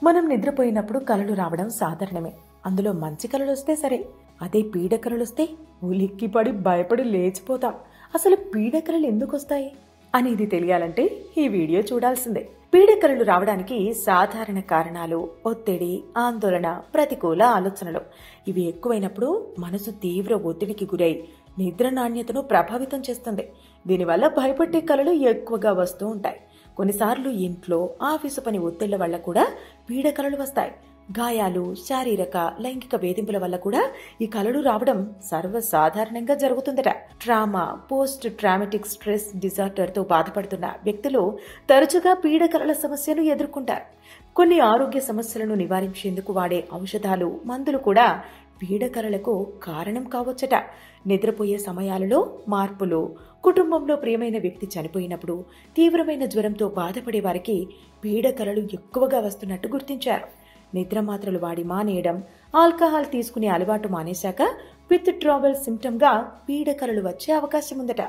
మనం నిద్రపోయినప్పుడు కలలు రావడం సాధారణమే. అందులో మంచి కలలొస్తే సరే, అదే పీడకలలొస్తే ఉలిక్కిపడి భయపడి లేచిపోతాం. అసలు పీడకలలు ఎందుకొస్తాయి అనేది తెలియాలంటే ఈ వీడియో చూడాల్సిందే. పీడకలలు రావడానికి సాధారణ కారణాలు ఒత్తిడి, ఆందోళన, ప్రతికూల ఆలోచనలు. ఇవి ఎక్కువైనప్పుడు మనసు తీవ్ర ఒత్తిడికి గురై నిద్ర నాణ్యతను ప్రభావితం చేస్తుంది. దీనివల్ల భయపట్టే కలలు ఎక్కువగా వస్తూ ఉంటాయి. కొన్నిసార్లు ఇంట్లో, ఆఫీసు పని ఒత్తిళ్ల వల్ల కూడా పీడకలలు వస్తాయి. గాయాలు, శారీరక, లైంగిక వేధింపుల వల్ల కూడా ఈ కలలు రావడం సర్వసాధారణంగా జరుగుతుందట. ట్రామా, పోస్ట్ ట్రామాటిక్ స్ట్రెస్ డిజార్డర్తో బాధపడుతున్న వ్యక్తులు తరచుగా పీడకలల సమస్యను ఎదుర్కొంటారు. కొన్ని ఆరోగ్య సమస్యలను నివారించేందుకు వాడే ఔషధాలు, మందులు కూడా పీడకలలకు కారణం కావచ్చట. నిద్రపోయే సమయాలలో మార్పులు, కుటుంబంలో ప్రియమైన వ్యక్తి చనిపోయినప్పుడు, తీవ్రమైన జ్వరంతో బాధపడే వారికి పీడకలలు ఎక్కువగా వస్తున్నట్టు గుర్తించారు. నిద్ర మాత్రలు వాడి మానేయడం, ఆల్కహాల్ తీసుకునే అలవాటు మానేశాక విత్డ్రావల్ సిమ్టమ్గా పీడకలలు వచ్చే అవకాశం ఉందట.